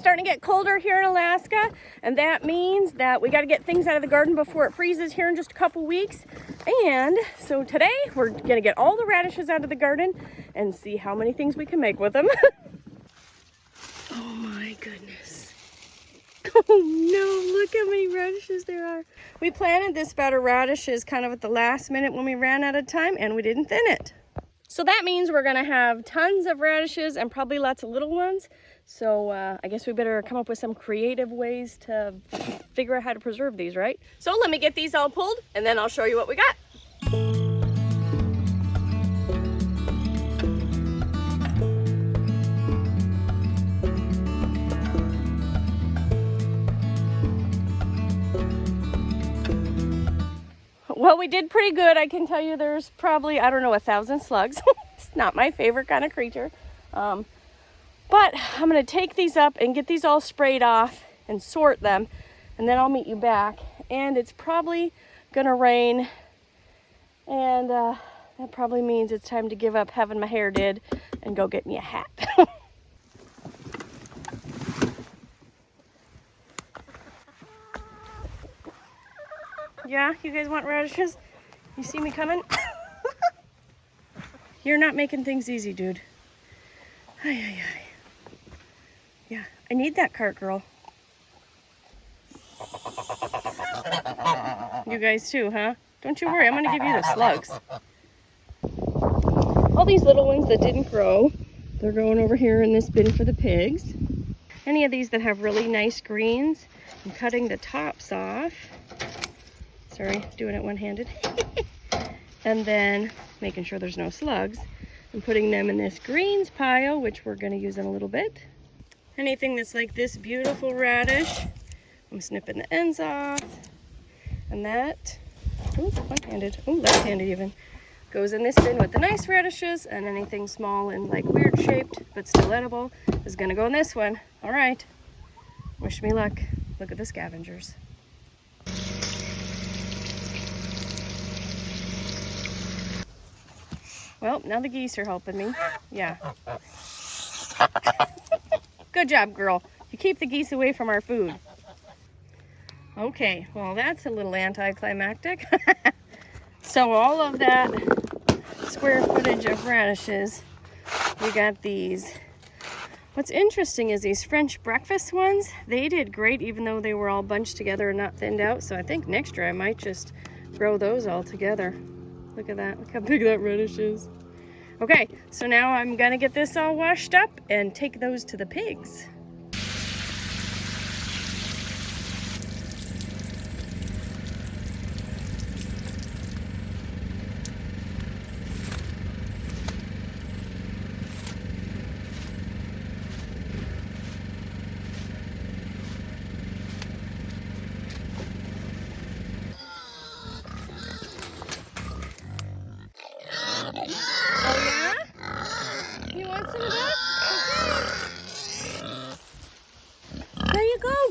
starting to get colder here in Alaska, and that means that we got to get things out of the garden before it freezes here in just a couple weeks. And so today we're gonna get all the radishes out of the garden and see how many things we can make with them. Oh my goodness. Oh no, look how many radishes there are. We planted this bed of radishes kind of at the last minute when we ran out of time, and we didn't thin it. So that means we're gonna have tons of radishes and probably lots of little ones. So I guess we better come up with some creative ways to figure out how to preserve these, right? So let me get these all pulled and then I'll show you what we got. Well, we did pretty good. I can tell you there's probably, I don't know, 1,000 slugs. It's not my favorite kind of creature. But I'm going to take these up and get these all sprayed off and sort them. And then I'll meet you back. And it's probably going to rain. And that probably means it's time to give up having my hair did and go get me a hat. Yeah, you guys want radishes? You see me coming? You're not making things easy, dude. Ay, ay, ay. Yeah, I need that cart, girl. You guys too, huh? Don't you worry, I'm gonna give you the slugs. All these little ones that didn't grow, they're going over here in this bin for the pigs. Any of these that have really nice greens, I'm cutting the tops off. Sorry, doing it one-handed. And then making sure there's no slugs and putting them in this greens pile, which we're going to use in a little bit. Anything that's like this beautiful radish, I'm snipping the ends off. And that, ooh, one-handed, ooh, left-handed even, goes in this bin with the nice radishes, and anything small and like weird shaped but still edible is going to go in this one. All right, wish me luck. Look at the scavengers. Well, now the geese are helping me. Yeah. Good job, girl. You keep the geese away from our food. Okay, well, that's a little anticlimactic. So all of that square footage of radishes, we got these. What's interesting is these French breakfast ones, they did great even though they were all bunched together and not thinned out. So I think next year I might just grow those all together. Look at that, look how big that radish is. Okay, so now I'm gonna get this all washed up and take those to the pigs.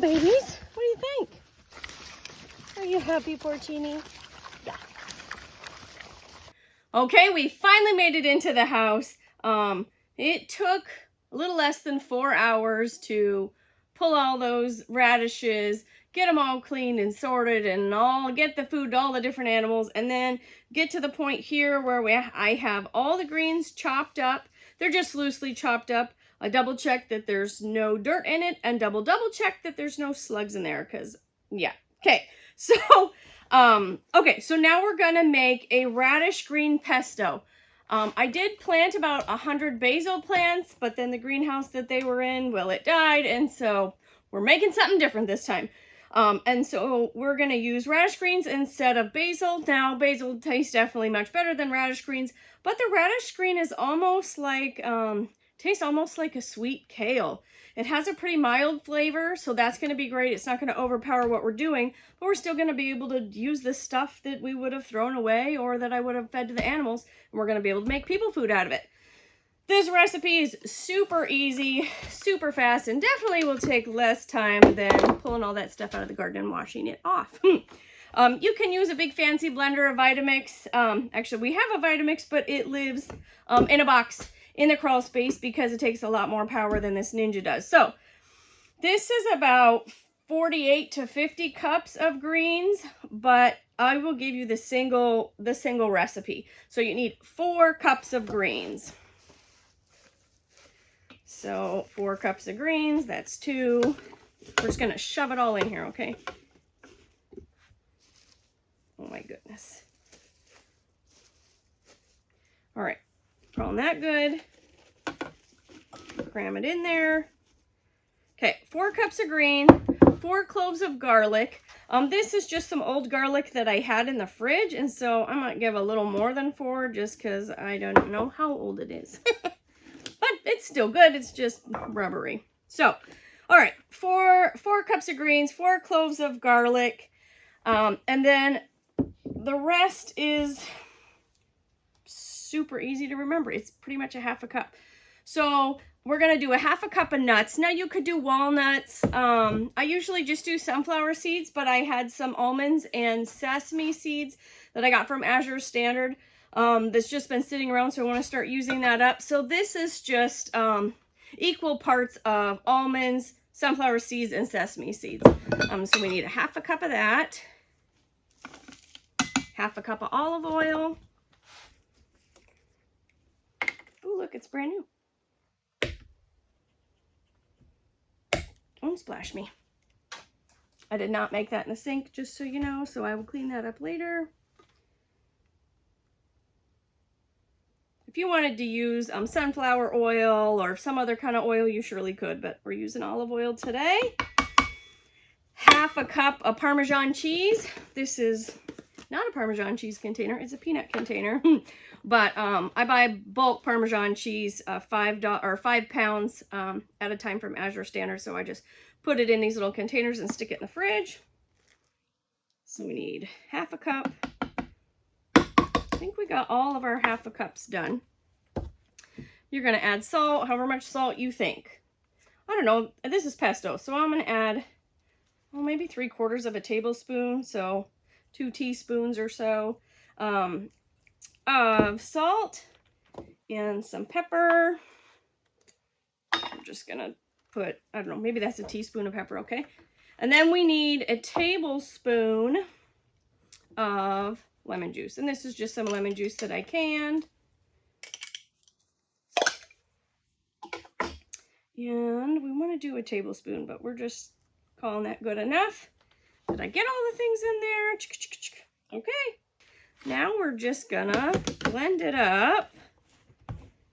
Babies, what do you think? Are you happy, Porcini? Yeah. Okay, we finally made it into the house. It took a little less than 4 hours to pull all those radishes, get them all cleaned and sorted, and all get the food to all the different animals, and then get to the point here where I have all the greens chopped up. They're just loosely chopped up. I double check that there's no dirt in it and double check that there's no slugs in there because, yeah. Okay, so, okay, so now we're gonna make a radish green pesto. I did plant about 100 basil plants, but then the greenhouse that they were in, well, it died, and so we're making something different this time. And so we're gonna use radish greens instead of basil. Now, basil tastes definitely much better than radish greens, but the radish green is almost like, tastes almost like a sweet kale. It has a pretty mild flavor, so that's going to be great. It's not going to overpower what we're doing, but we're still going to be able to use the stuff that we would have thrown away or that I would have fed to the animals, and we're going to be able to make people food out of it. This recipe is super easy, super fast, and definitely will take less time than pulling all that stuff out of the garden and washing it off. You can use a big fancy blender of Vitamix. Actually, we have a Vitamix, but it lives in a box in the crawl space because it takes a lot more power than this Ninja does. So This is about 48 to 50 cups of greens, but I will give you the single recipe. So you need 4 cups of greens. So 4 cups of greens, that's 2. We're just gonna shove it all in here, okay? Oh my goodness. All right, rolling that good. Cram it in there. Okay, 4 cups of green, 4 cloves of garlic. This is just some old garlic that I had in the fridge, and so I might give a little more than 4 just because I don't know how old it is. But it's still good, it's just rubbery. So, all right, 4 cups of greens, 4 cloves of garlic, and then the rest is super easy to remember. It's pretty much a half a cup. So we're going to do a half a cup of nuts. Now you could do walnuts. I usually just do sunflower seeds, but I had some almonds and sesame seeds that I got from Azure Standard that's just been sitting around, so I want to start using that up. So this is just equal parts of almonds, sunflower seeds, and sesame seeds. So we need a half a cup of that, half a cup of olive oil. Oh, look, it's brand new. Don't splash me. I did not make that in the sink, just so you know, so I will clean that up later. If you wanted to use sunflower oil or some other kind of oil, you surely could, but we're using olive oil today. Half a cup of Parmesan cheese. This is not a Parmesan cheese container, it's a peanut container. But I buy bulk Parmesan cheese, 5 pounds at a time from Azure Standard. So I just put it in these little containers and stick it in the fridge. So we need half a cup. I think we got all of our half a cups done. You're going to add salt, however much salt you think. I don't know, this is pesto, so I'm going to add, well, maybe 3/4 of a tablespoon, so 2 teaspoons or so of salt and some pepper. I'm just gonna put, I don't know, maybe that's a teaspoon of pepper, okay? And then we need a tablespoon of lemon juice, and this is just some lemon juice that I canned. And we want to do a tablespoon, but we're just calling that good enough. Did I get all the things in there? Okay. Now we're just gonna blend it up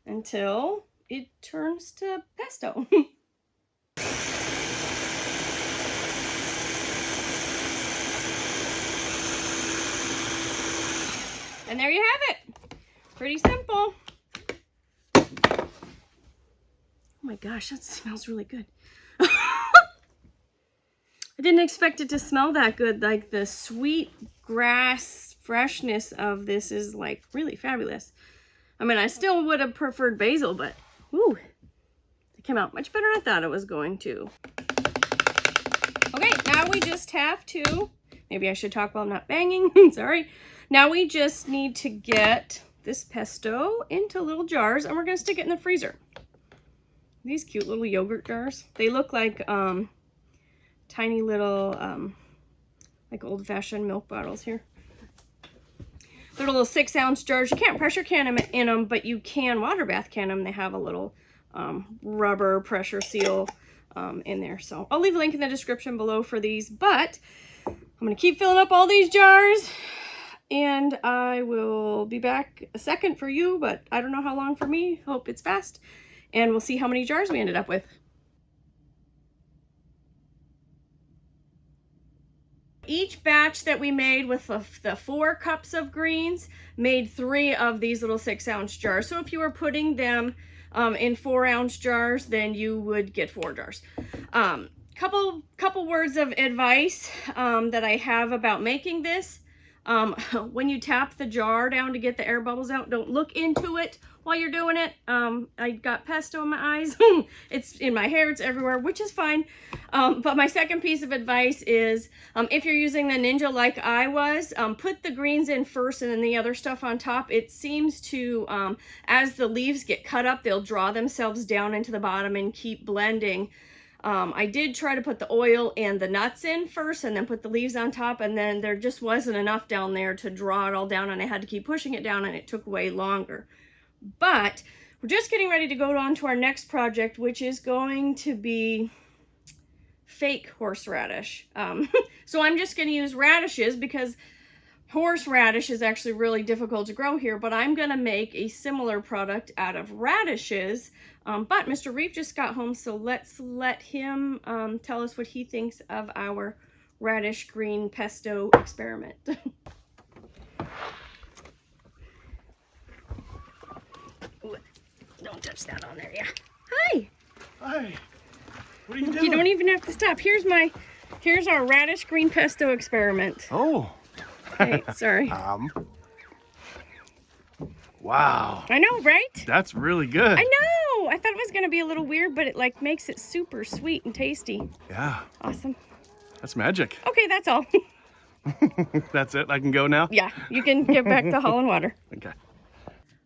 until it turns to pesto. And there you have it. Pretty simple. Oh my gosh, that smells really good. I didn't expect it to smell that good. Like the sweet grass freshness of this is like really fabulous. I mean, I still would have preferred basil, but whoo, it came out much better than I thought it was going to. Okay, now we just have to, maybe I should talk while I'm not banging. Sorry. Now we just need to get this pesto into little jars, and we're going to stick it in the freezer. These cute little yogurt jars. They look like tiny little like old-fashioned milk bottles here. They're little 6-ounce jars. You can't pressure can them in them, but you can water bath can them. They have a little rubber pressure seal in there. So I'll leave a link in the description below for these, but I'm going to keep filling up all these jars, and I will be back a second for you, but I don't know how long for me. Hope it's fast, and we'll see how many jars we ended up with. Each batch that we made with the 4 cups of greens made 3 of these little 6-ounce jars. So if you were putting them in 4-ounce jars, then you would get 4 jars. Couple words of advice that I have about making this. When you tap the jar down to get the air bubbles out, don't look into it while you're doing it. I got pesto in my eyes. It's in my hair, it's everywhere, which is fine. But my second piece of advice is, if you're using the Ninja like I was, put the greens in first and then the other stuff on top. It seems to, as the leaves get cut up, they'll draw themselves down into the bottom and keep blending. I did try to put the oil and the nuts in first and then put the leaves on top, and then there just wasn't enough down there to draw it all down, and I had to keep pushing it down, and it took way longer. But we're just getting ready to go on to our next project, which is going to be fake horseradish. So I'm just going to use radishes because horseradish is actually really difficult to grow here, but I'm going to make a similar product out of radishes. But Mr. Reeve just got home, so let's let him tell us what he thinks of our radish green pesto experiment. Ooh, don't touch that on there, yeah. Hi. Hi. What are you doing? You don't even have to stop. Here's our radish green pesto experiment. Oh. Hey, sorry. Wow. I know, right? That's really good. I know. I thought it was going to be a little weird, but it like makes it super sweet and tasty. Yeah. Awesome. That's magic. Okay, that's all. That's it? I can go now? Yeah, you can get back to hauling water. Okay.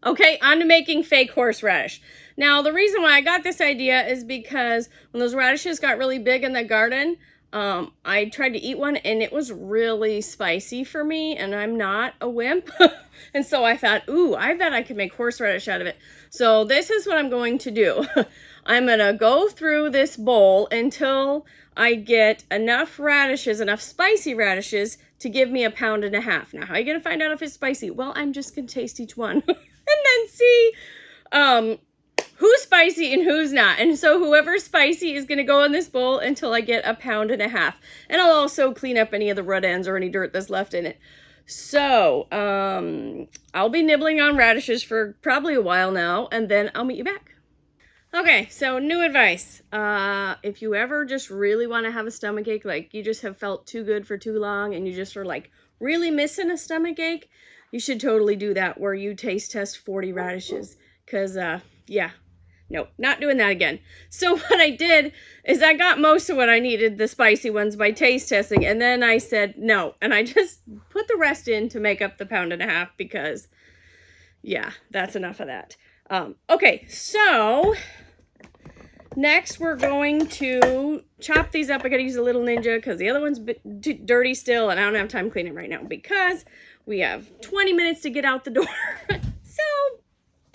Okay, on to making fake horseradish. Now, the reason why I got this idea is because when those radishes got really big in the garden, I tried to eat one and it was really spicy for me, and I'm not a wimp. And so I thought, ooh, I bet I could make horseradish out of it. So this is what I'm going to do. I'm going to go through this bowl until I get enough radishes, enough spicy radishes to give me 1.5 pounds. Now, how are you going to find out if it's spicy? Well, I'm just going to taste each one and then see who's spicy and who's not. And so whoever's spicy is going to go in this bowl until I get 1.5 pounds. And I'll also clean up any of the root ends or any dirt that's left in it. So I'll be nibbling on radishes for probably a while now, and then I'll meet you back. Okay, so new advice. If you ever just really want to have a stomachache, like you just have felt too good for too long and you just are like really missing a stomachache, you should totally do that where you taste test 40 radishes. Because, yeah, no, not doing that again. So what I did is I got most of what I needed, the spicy ones, by taste testing. And then I said no. And I just put the rest in to make up the 1.5 pounds because, yeah, that's enough of that. Okay, so next we're going to chop these up. I got to use a little ninja because the other one's dirty still. And I don't have time cleaning right now because we have 20 minutes to get out the door. So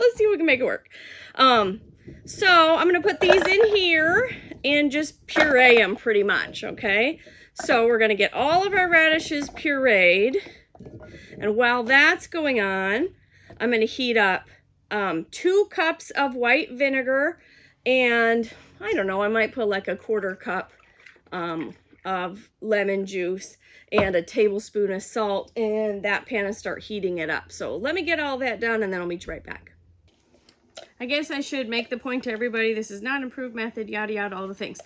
let's see if we can make it work. So I'm going to put these in here and just puree them pretty much, okay? So we're going to get all of our radishes pureed. And while that's going on, I'm going to heat up 2 cups of white vinegar, and I don't know, I might put like 1/4 cup of lemon juice and a tablespoon of salt in that pan and start heating it up. So let me get all that done and then I'll meet you right back. I guess I should make the point to everybody, this is not an approved method, yada yada, all the things.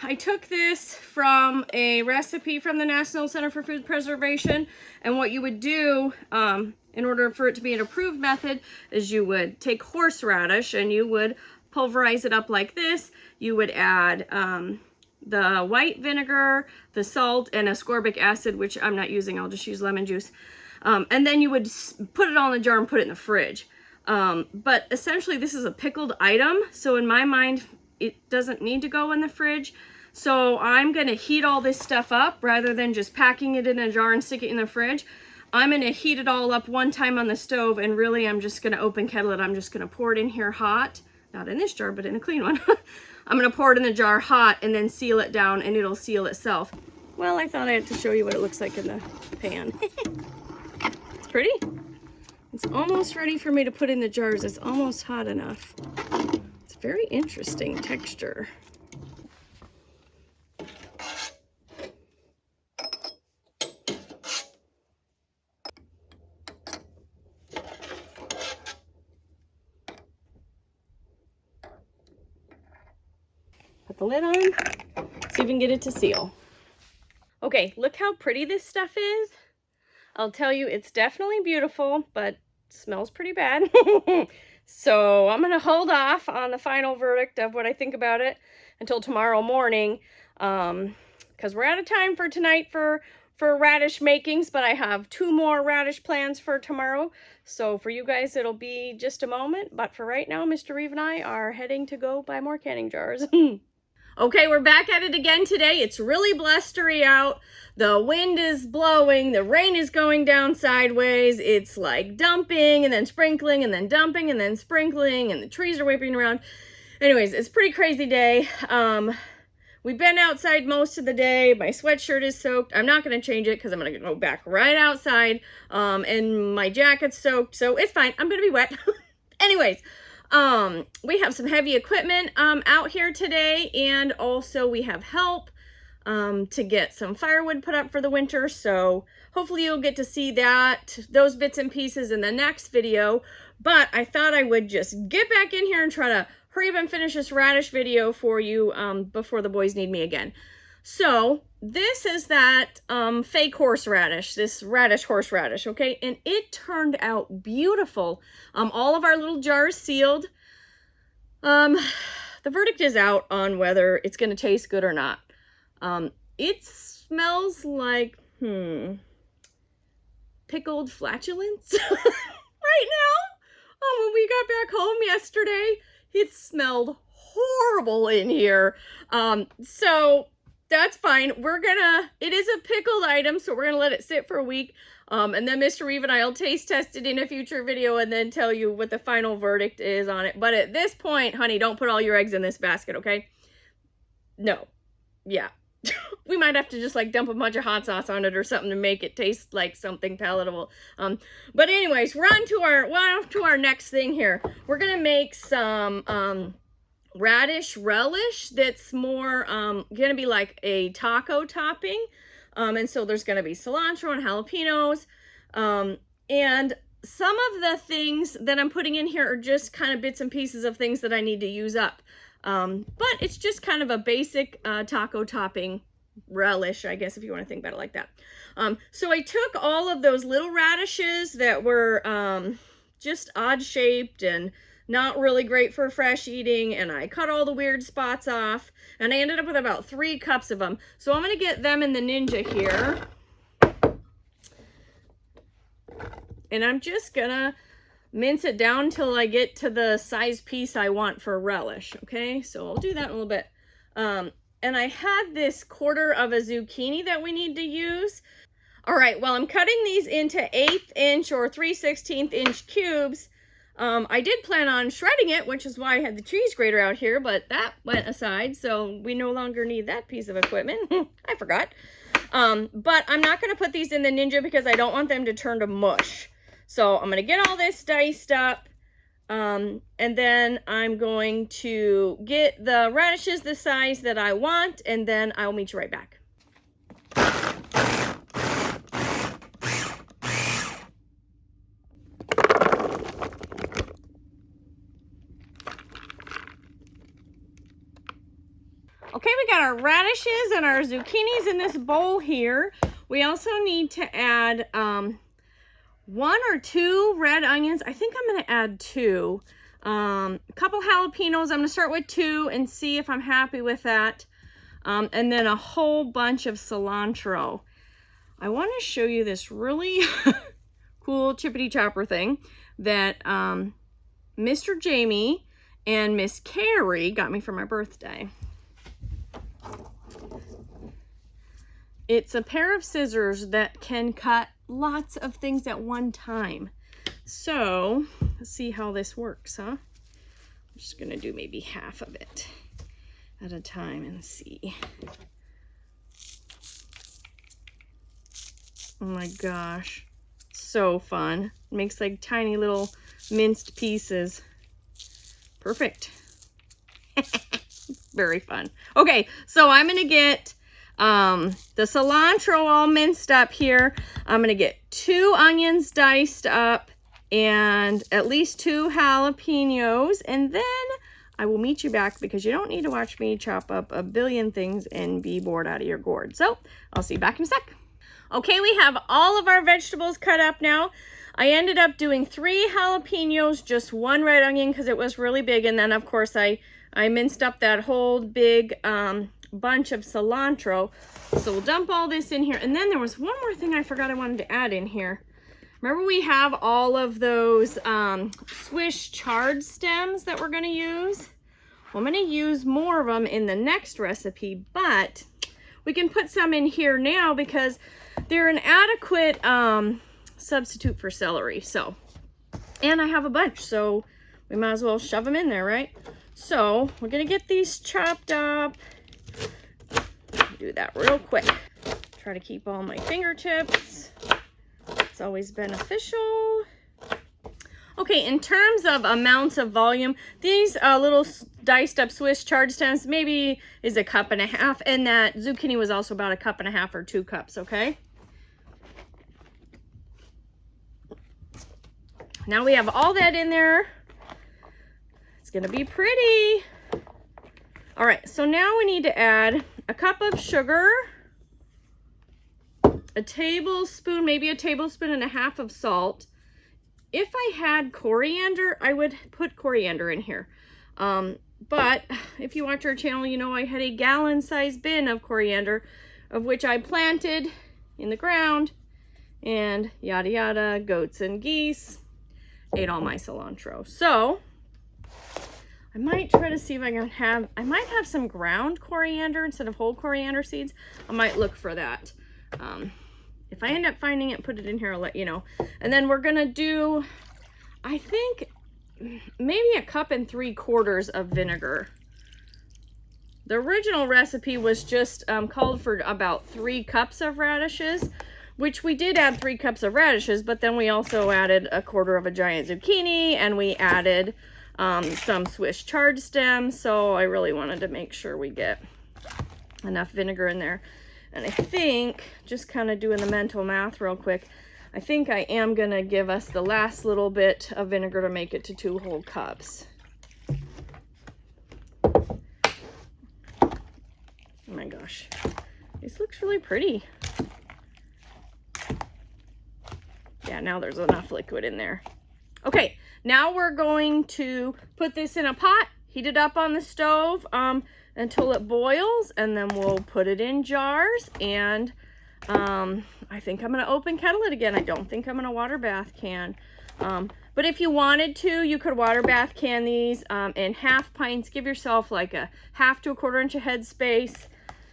I took this from a recipe from the National Center for Food Preservation, and what you would do in order for it to be an approved method is you would take horseradish and you would pulverize it up like this. You would add the white vinegar, the salt, and ascorbic acid, which I'm not using, I'll just use lemon juice. And then you would put it all in a jar and put it in the fridge. But essentially this is a pickled item, so in my mind it doesn't need to go in the fridge. So I'm going to heat all this stuff up rather than just packing it in a jar and stick it in the fridge. I'm going to heat it all up one time on the stove, and really I'm just going to open kettle it. I'm just going to pour it in here hot, not in this jar but in a clean one. I'm going to pour it in the jar hot and then seal it down, and it'll seal itself. Well, I thought I had to show you what it looks like in the pan. It's pretty. It's almost ready for me to put in the jars. It's almost hot enough. It's a very interesting texture. Put the lid on, see if we can get it to seal. Okay, look how pretty this stuff is. I'll tell you, it's definitely beautiful, but it smells pretty bad. So I'm going to hold off on the final verdict of what I think about it until tomorrow morning, because we're out of time for tonight for for radish makings, but I have 2 more radish plans for tomorrow. So for you guys, it'll be just a moment. But for right now, Mr. Reeve and I are heading to go buy more canning jars. Okay, we're back at it again today. It's really blustery out. The wind is blowing. The rain is going down sideways. It's like dumping and then sprinkling and then dumping and then sprinkling, and the trees are whipping around. Anyways, it's a pretty crazy day. We've been outside most of the day. My sweatshirt is soaked. I'm not going to change it because I'm going to go back right outside. And my jacket's soaked, so it's fine. I'm going to be wet. Anyways, we have some heavy equipment out here today, and also we have help to get some firewood put up for the winter. So hopefully you'll get to see those bits and pieces in the next video. But I thought I would just get back in here and try to hurry up and finish this radish video for you before the boys need me again. So this is that fake horseradish, this radish horseradish, okay? And it turned out beautiful. All of our little jars sealed. The verdict is out on whether it's going to taste good or not. It smells like, pickled flatulence right now. When we got back home yesterday, it smelled horrible in here. So that's fine. It is a pickled item, so we're gonna let it sit for a week. And then Mr. Reeve and I will taste test it in a future video and then tell you what the final verdict is on it. But at this point, honey, don't put all your eggs in this basket, okay? No. Yeah. We might have to just like dump a bunch of hot sauce on it or something to make it taste like something palatable. But anyways, we're on to our next thing here. We're gonna make some radish relish that's more gonna be like a taco topping. And so there's gonna be cilantro and jalapenos. And some of the things that I'm putting in here are just kind of bits and pieces of things that I need to use up. But it's just kind of a basic taco topping relish, I guess, if you want to think about it like that. So I took all of those little radishes that were just odd shaped and not really great for fresh eating, and I cut all the weird spots off, and I ended up with about 3 cups of them. So I'm going to get them in the Ninja here, and I'm just gonna mince it down until I get to the size piece I want for relish. Okay, so I'll do that in a little bit. And I had this 1/4 of a zucchini that we need to use. All right, well, I'm cutting these into 1/8 inch or 3/16 inch cubes. I did plan on shredding it, which is why I had the cheese grater out here, but that went aside, so we no longer need that piece of equipment. I forgot. But I'm not going to put these in the Ninja because I don't want them to turn to mush. So I'm going to get all this diced up, and then I'm going to get the radishes the size that I want, and then I'll meet you right back. Okay, we got our radishes and our zucchinis in this bowl here. We also need to add 1 or 2 red onions. I think I'm going to add 2. A couple jalapenos. I'm going to start with 2 and see if I'm happy with that. And then a whole bunch of cilantro. I want to show you this really cool chippity chopper thing that Mr. Jamie and Miss Carrie got me for my birthday. It's a pair of scissors that can cut lots of things at one time. So let's see how this works, huh? I'm just gonna do maybe half of it at a time and see. Oh my gosh, so fun. Makes like tiny little minced pieces. Perfect. Very fun. Okay, so I'm gonna get the cilantro all minced up here. I'm gonna get 2 onions diced up and at least 2 jalapenos, and then I will meet you back because you don't need to watch me chop up a billion things and be bored out of your gourd. So I'll see you back in a sec. Okay, we have all of our vegetables cut up now. I ended up doing 3 jalapenos, just 1 red onion because it was really big, and then of course I minced up that whole big bunch of cilantro. So we'll dump all this in here. And then there was one more thing I forgot I wanted to add in here. Remember we have all of those Swiss chard stems that we're gonna use? Well, I'm gonna use more of them in the next recipe, but we can put some in here now because they're an adequate substitute for celery. So, and I have a bunch, so we might as well shove them in there, right? So we're gonna get these chopped up. Do that real quick. Try to keep all my fingertips. It's always beneficial. Okay, in terms of amounts of volume, these little diced up Swiss chard stems maybe is 1.5 cups, and that zucchini was also about 1.5 cups or 2 cups, okay? Now we have all that in there. It's gonna be pretty. All right, so now we need to add a cup of sugar, a tablespoon, maybe 1.5 tablespoons of salt. If I had coriander, I would put coriander in here. But if you watch our channel, you know I had a gallon-sized bin of coriander, of which I planted in the ground, and yada yada, goats and geese ate all my cilantro. So I might try to see if I can have, I might have some ground coriander instead of whole coriander seeds. I might look for that. If I end up finding it, put it in here, I'll let you know. And then we're gonna do, I think, maybe 1.75 cups of vinegar. The original recipe was just called for about 3 cups of radishes, which we did add 3 cups of radishes, but then we also added 1/4 of a giant zucchini, and we added some Swiss chard stems. So I really wanted to make sure we get enough vinegar in there. And I think, just kind of doing the mental math real quick, I think I am going to give us the last little bit of vinegar to make it to 2 whole cups. Oh my gosh. This looks really pretty. Yeah, now there's enough liquid in there. Okay, now we're going to put this in a pot, heat it up on the stove until it boils, and then we'll put it in jars. And I think I'm going to open kettle it again. I don't think I'm going to water bath can. But if you wanted to, you could water bath can these in 1/2 pints. Give yourself like a 1/2 to 1/4 inch of head space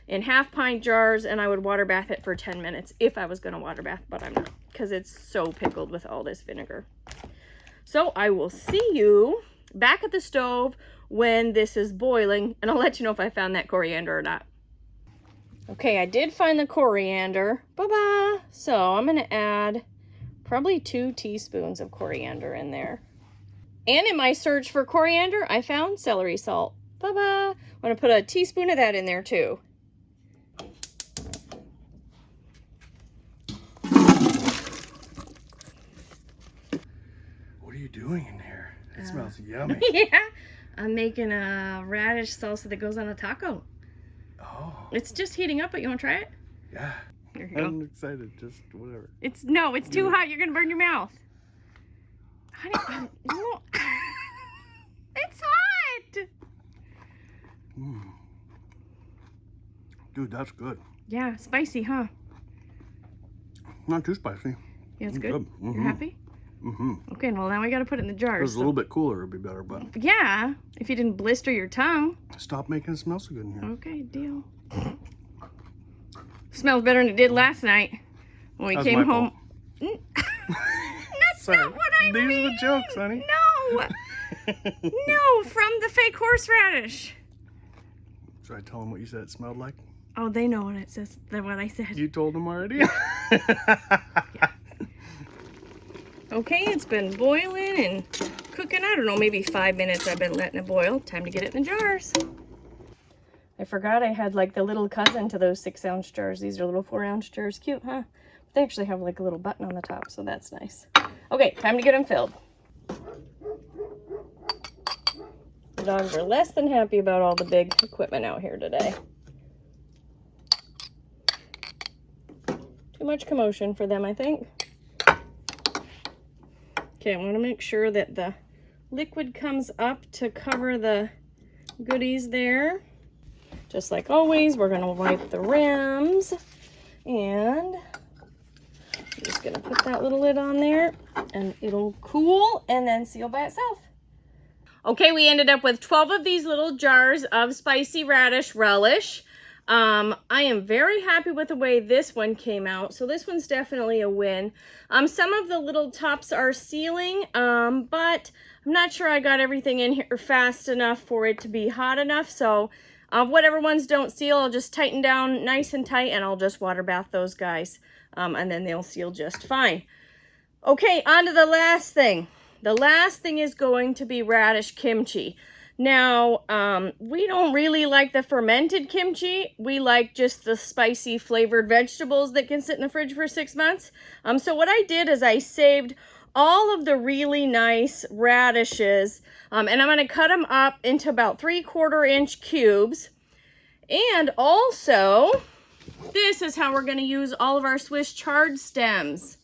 in 1/2 pint jars, and I would water bath it for 10 minutes if I was going to water bath, but I'm not because it's so pickled with all this vinegar. So I will see you back at the stove when this is boiling, and I'll let you know if I found that coriander or not. Okay, I did find the coriander. Bye-bye. So I'm going to add probably 2 teaspoons of coriander in there. And in my search for coriander, I found celery salt. Bye-bye. I'm going to put a teaspoon of that in there too. What are you doing in here? It smells yummy. Yeah, I'm making a radish salsa that goes on a taco. Oh. It's just heating up, but you want to try it? Yeah. Here you go. I'm excited. Just whatever. It's too hot. You're gonna burn your mouth. Honey, no. It's hot. Dude, that's good. Yeah, spicy, huh? Not too spicy. Yeah, it's good. Mm-hmm. You're happy? Okay, well now we got to put it in the If jars. it was a little bit cooler, it'd be better, but Yeah, if you didn't blister your tongue. stop making it smell so good in here. Okay, deal. Smells better than it did last night when we came home. That's not what I mean. These are the jokes, honey. No. No, from the fake horseradish. Should I tell them what you said it smelled like? Oh, they know what it says. What I said. You told them already? Yeah. Okay, it's been boiling and cooking. I don't know, maybe 5 minutes I've been letting it boil. Time to get it in the jars. I forgot I had like the little cousin to those 6-ounce jars. These are little 4-ounce jars. Cute, huh? They actually have like a little button on the top, so that's nice. Okay, time to get them filled. The dogs are less than happy about all the big equipment out here today. Too much commotion for them, I think. Okay, I want to make sure that the liquid comes up to cover the goodies there. Just like always, we're gonna wipe the rims, and I'm just gonna put that little lid on there and it'll cool and then seal by itself. Okay, we ended up with 12 of these little jars of spicy radish relish. I am very happy with the way this one came out. So this one's definitely a win. Some of the little tops are sealing, but I'm not sure I got everything in here fast enough for it to be hot enough. So whatever ones don't seal, I'll just tighten down nice and tight, and I'll just water bath those guys. And then they'll seal just fine. Okay, on to the last thing. The last thing is going to be radish kimchi. Now, we don't really like the fermented kimchi. We like just the spicy flavored vegetables that can sit in the fridge for 6 months. So what I did is I saved all of the really nice radishes, and I'm going to cut them up into about 3/4 inch cubes. And also, this is how we're going to use all of our Swiss chard stems.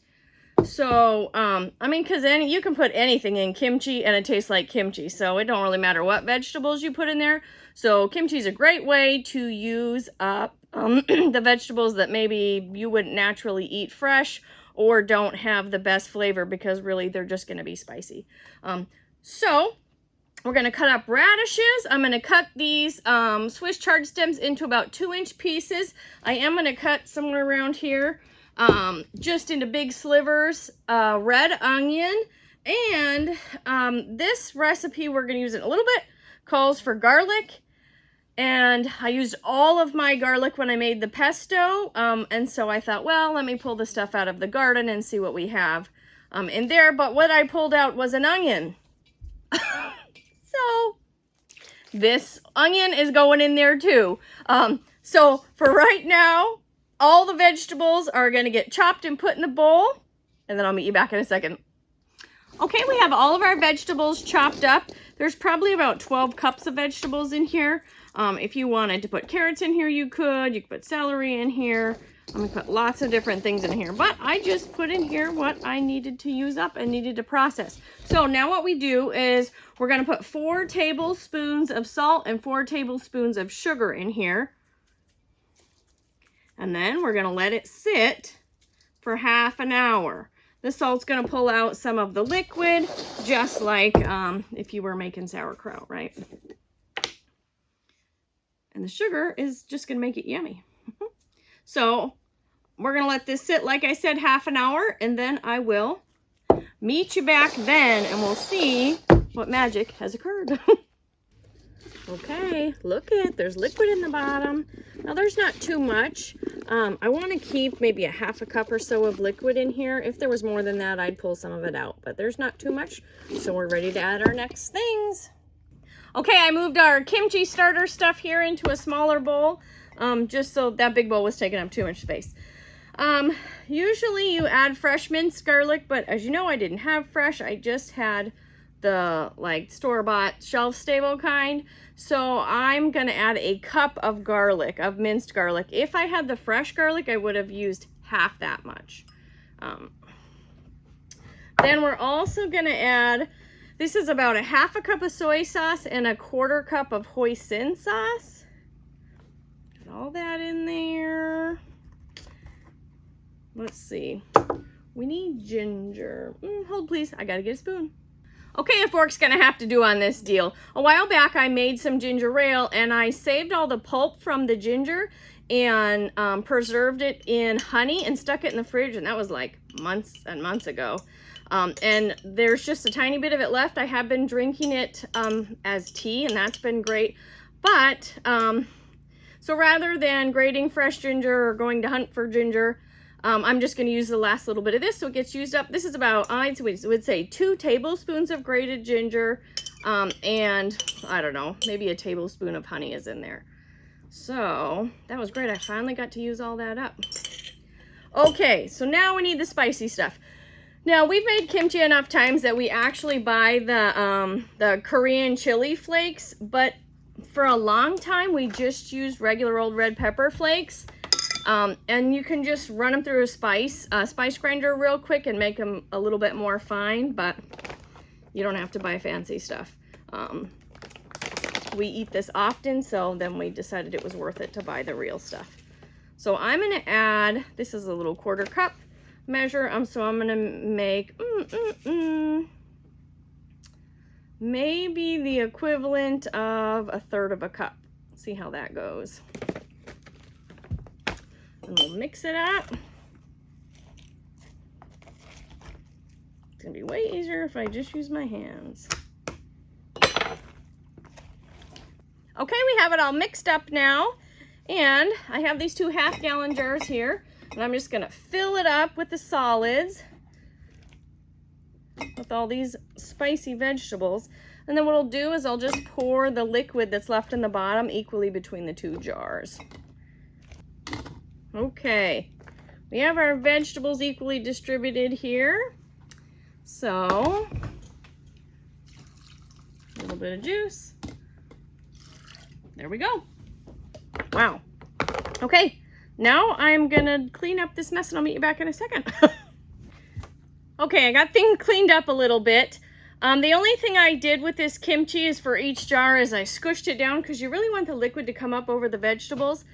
So, I mean, because you can put anything in kimchi and it tastes like kimchi. So it don't really matter what vegetables you put in there. So kimchi is a great way to use up the vegetables that maybe you wouldn't naturally eat fresh or don't have the best flavor, because really they're just going to be spicy. So we're going to cut up radishes. I'm going to cut these Swiss chard stems into about 2-inch pieces. I am going to cut somewhere around here. Just into big slivers, red onion, and this recipe we're going to use it a little bit, calls for garlic, and I used all of my garlic when I made the pesto, and so I thought, well, let me pull the stuff out of the garden and see what we have in there, but what I pulled out was an onion. So this onion is going in there too. So for right now, all the vegetables are going to get chopped and put in the bowl, and then I'll meet you back in a second. Okay, we have all of our vegetables chopped up. There's probably about 12 cups of vegetables in here. If you wanted to put carrots in here, you could. You could put celery in here. I'm going to put lots of different things in here, but I just put in here what I needed to use up and needed to process. So now what we do is we're going to put 4 tablespoons of salt and 4 tablespoons of sugar in here. And then we're going to let it sit for half an hour. The salt's going to pull out some of the liquid, just like if you were making sauerkraut, right? And the sugar is just going to make it yummy. So we're going to let this sit, like I said, half an hour, and then I will meet you back then, and we'll see what magic has occurred. Okay, look there's liquid in the bottom. Now there's not too much. I want to keep maybe a half a cup or so of liquid in here. If there was more than that, I'd pull some of it out, but there's not too much. So we're ready to add our next things. Okay, I moved our kimchi starter stuff here into a smaller bowl, just so that big bowl was taking up too much space. Usually you add fresh minced garlic, but as you know, I didn't have fresh. I just had the like store-bought shelf-stable kind. So I'm gonna add a cup of garlic, of minced garlic. If I had the fresh garlic, I would have used half that much. Then we're also gonna add, this is about a half a cup of soy sauce and a 1/4 cup of hoisin sauce. Put all that in there. Let's see, we need ginger. Hold please, I gotta get a spoon. Okay, a fork's gonna have to do on this deal. A while back I made some ginger ale, and I saved all the pulp from the ginger and preserved it in honey and stuck it in the fridge, and that was like months and months ago. And there's just a tiny bit of it left. I have been drinking it as tea, and that's been great. But so rather than grating fresh ginger or going to hunt for ginger, I'm just going to use the last little bit of this so it gets used up. This is about, I would say 2 tablespoons of grated ginger, and I don't know, maybe a tablespoon of honey is in there. So that was great. I finally got to use all that up. Okay, so now we need the spicy stuff. Now we've made kimchi enough times that we actually buy the Korean chili flakes, but for a long time we just used regular old red pepper flakes. And you can just run them through a spice grinder real quick and make them a little bit more fine, but you don't have to buy fancy stuff. we eat this often, so then we decided it was worth it to buy the real stuff. So I'm going to add, this is a little 1/4 cup measure, so I'm going to make maybe the equivalent of 1/3 cup. See how that goes. And we'll mix it up. It's going to be way easier if I just use my hands. Okay, we have it all mixed up now, and I have these 2 half-gallon jars here, and I'm just going to fill it up with the solids, with all these spicy vegetables, and then what I'll do is I'll just pour the liquid that's left in the bottom equally between the 2 jars. Okay, we have our vegetables equally distributed here, so a little bit of juice. There we go. Wow. Okay, now I'm gonna clean up this mess and I'll meet you back in a second. Okay, I got things cleaned up a little bit. The only thing I did with this kimchi is for each jar is I squished it down because you really want the liquid to come up over the vegetables.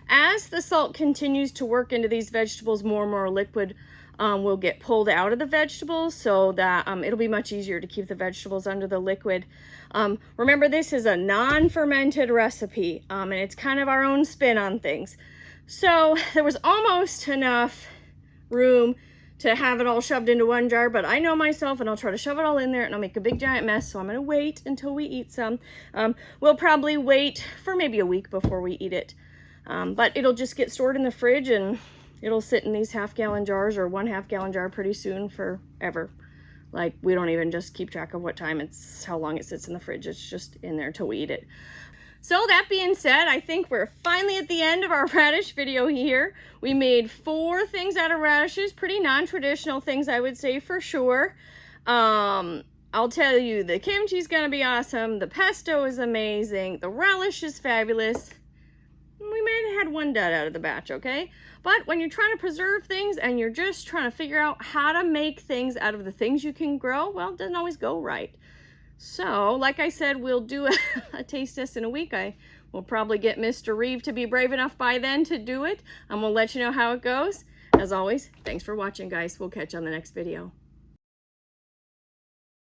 As the salt continues to work into these vegetables, more and more liquid will get pulled out of the vegetables, so that it'll be much easier to keep the vegetables under the liquid. Remember, this is a non-fermented recipe, and it's kind of our own spin on things. So there was almost enough room to have it all shoved into one jar, but I know myself and I'll try to shove it all in there and I'll make a big giant mess, so I'm going to wait until we eat some. We'll probably wait for maybe a week before we eat it, but it'll just get stored in the fridge and it'll sit in these half-gallon jars or 1 half-gallon jar pretty soon forever. Like, we don't even just keep track of what time it's, how long it sits in the fridge. It's just in there till we eat it. So that being said, I think we're finally at the end of our radish video here. We made 4 things out of radishes, pretty non-traditional things, I would say, for sure. I'll tell you, the kimchi's gonna be awesome. The pesto is amazing. The relish is fabulous. We may have had 1 dud out of the batch, okay? But when you're trying to preserve things and you're just trying to figure out how to make things out of the things you can grow, well, it doesn't always go right. So, like I said, we'll do a taste test in a week. I will probably get Mr. Reeve to be brave enough by then to do it, and we'll let you know how it goes. As always, thanks for watching, guys. We'll catch you on the next video.